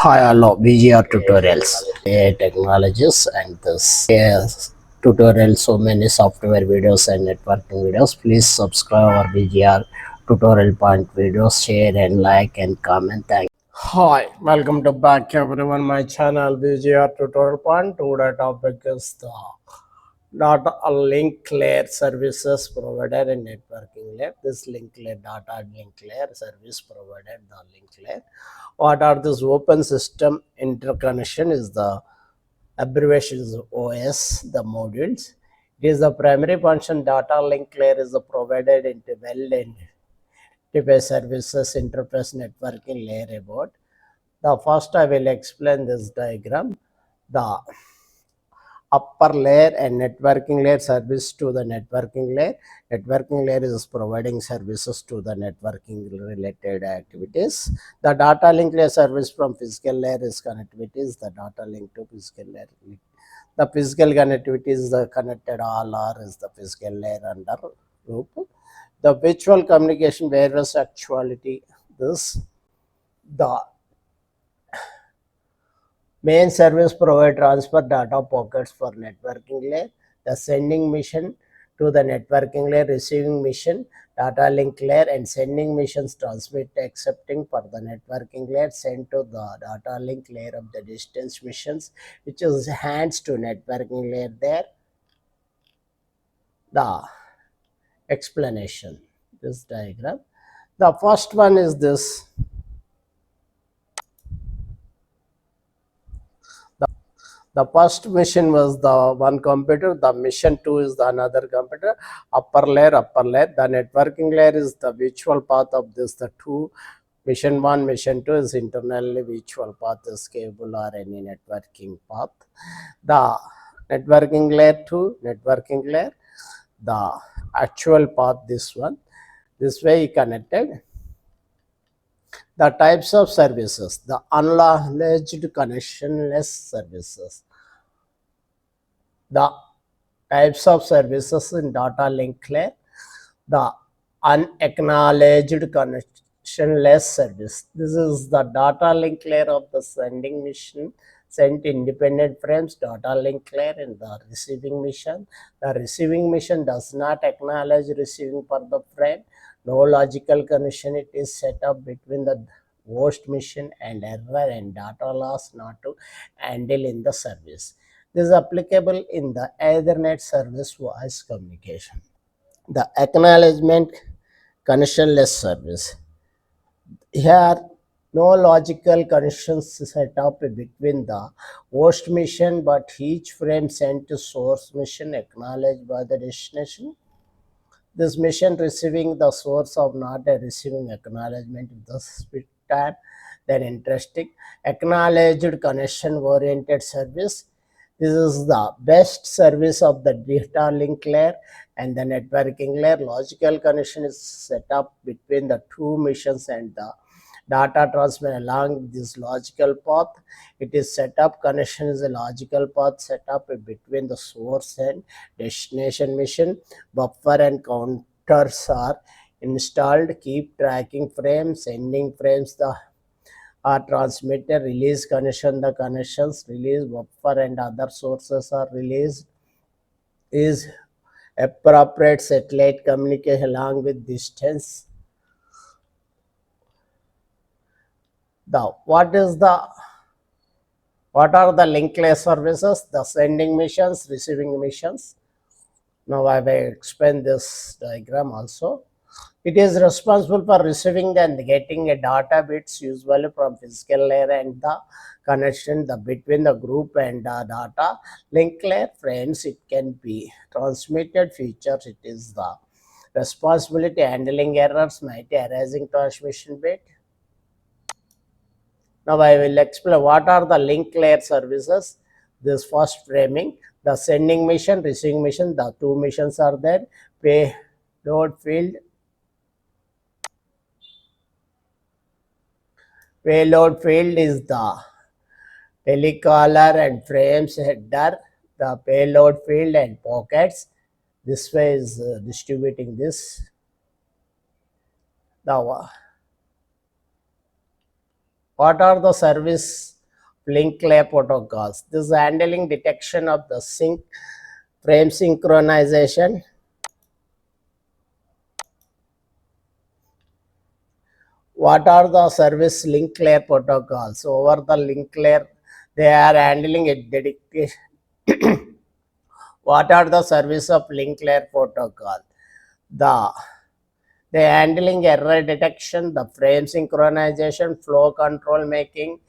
Hi, hello, VGR tutorials, AI technologies, and this tutorial. So many software videos and networking videos. Please subscribe our VGR tutorial point videos, share and like and comment. Thank you. Hi, welcome to back everyone. My channel VGR tutorial point. Today topic is the data link layer services provided in networking layer. This link layer data link layer service provided the link layer. What are this open system interconnection is the abbreviation is OS, the modules. It is the primary function data link layer is the provided into interface services interface networking layer about. The first I will explain this diagram. The upper layer and networking layer service to the networking layer. Networking layer is providing services to the networking related activities. The data link layer service from physical layer is connectivities. The data link to physical layer. The physical connectivity is the connected all or is the physical layer under group. The virtual communication various actuality this the main service provide transfer data pockets for networking layer. The sending mission to the networking layer, receiving mission, data link layer, and sending missions transmit accepting for the networking layer sent to the data link layer of the distance missions, which is hands to networking layer there. The explanation, this diagram. The first one is this. The first mission was the one computer, the mission 2 is the another computer, upper layer. The networking layer is the virtual path of this, the two. Mission 1, mission 2 is internally virtual path is cable or any networking path. The networking layer 2, networking layer, the actual path, this one. This way connected. The types of services, the unacknowledged connectionless services. The types of services in data link layer, the unacknowledged connectionless service. This is the data link layer of the sending mission, sent independent frames, data link layer in the receiving mission. The receiving mission does not acknowledge receiving for the frame. No logical connection it is set up between the host mission and error and data loss not to handle in the service. This is applicable in the Ethernet service voice communication. The acknowledgement connectionless service. Here, no logical connections set up between the host mission, but each frame sent to source mission acknowledged by the destination. This mission receiving the source of not a receiving acknowledgement with the speed time. Then interesting acknowledged connection oriented service. This is the best service of the data link layer and the networking layer. Logical connection is set up between the two missions and the data transfer along this logical path. It is set up connection is a logical path set up between the source and destination mission. Buffer and counters are installed. Keep tracking frames, sending frames the transmitter, release connection, the connections, release buffer and other sources are released. Is appropriate satellite communication along with distance. What are the link layer services? The sending missions, receiving missions. Now I will explain this diagram also. It is responsible for receiving and getting a data bits usually from physical layer and the connection between the group and the data link layer frames. It can be transmitted features. It is the responsibility handling errors might arising transmission bit. Now I will explain what are the link layer services. This first framing, the sending mission, receiving mission, the two missions are there. Payload field. Payload field is the telecaller and frames header, the payload field and pockets. This way is distributing this. Now, what are the service link layer protocols. This is handling detection of the frame synchronization. What are the service link layer protocols? Over the link layer, they are handling a dedication. What are the service of link layer protocol? The They handling error detection, the frame synchronization, flow control making,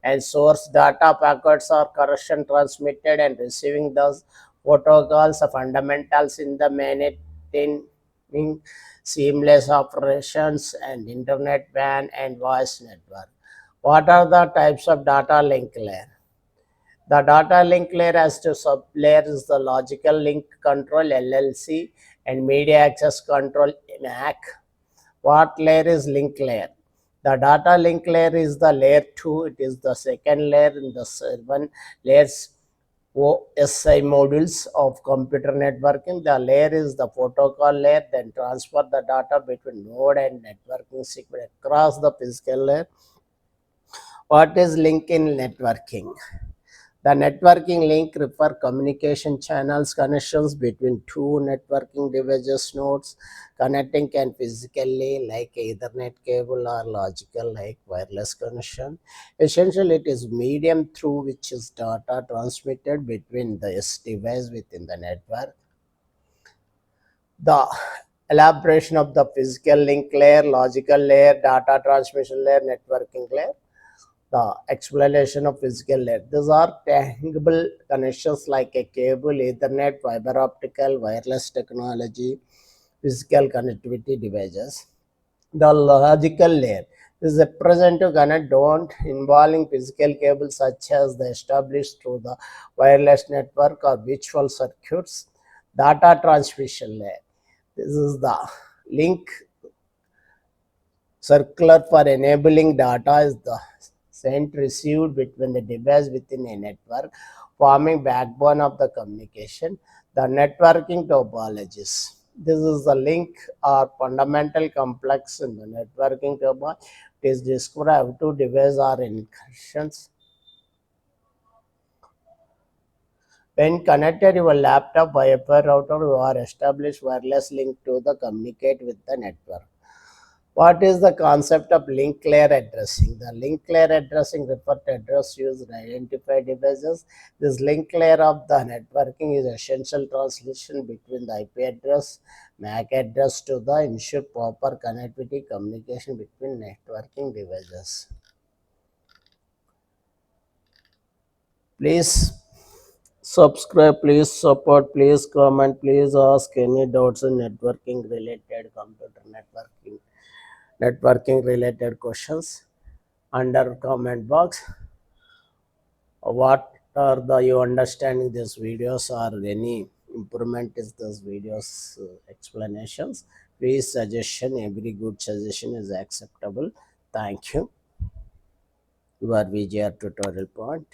and source data packets are correction transmitted and receiving those protocols are fundamentals in the maintaining seamless operations and internet WAN and voice network. What are the types of data link layer? The data link layer has two sub-layers is the logical link control LLC and media access control MAC. What layer is link layer? The data link layer is the layer 2. It is the second layer in the 7 layers OSI modules of computer networking. The layer is the protocol layer, then transfer the data between node and networking secret across the physical layer. What is link in networking? The networking link refer communication channels connections between two networking devices nodes. Connecting can physically like Ethernet cable or logical like wireless connection. Essentially, it is medium through which is data transmitted between this device within the network. The elaboration of the physical link layer, logical layer, data transmission layer, networking layer. The explanation of physical layer. These are tangible connections like a cable, Ethernet, fiber optical, wireless technology, physical connectivity devices. The logical layer is a representative connect don't involving physical cables such as the established through the wireless network or virtual circuits. Data transmission layer. This is the link circular for enabling data is the sent received between the device within a network, forming backbone of the communication. The networking topologies. This is the link or fundamental complex in the networking topology. It is described two devices or incursions. When connected your laptop Wi-Fi router, you are established wireless link to the communicate with the network. What is the concept of link layer addressing? The link layer addressing refers to address used to identify devices. This link layer of the networking is essential translation between the IP address, MAC address to the ensure proper connectivity communication between networking devices. Please subscribe, please support, please comment, please ask any doubts in networking related computer networking related questions under comment box. What are the you understanding these videos or any improvement is this videos explanations? Please suggestion, every good suggestion is acceptable. Thank you. Your VGR tutorial point.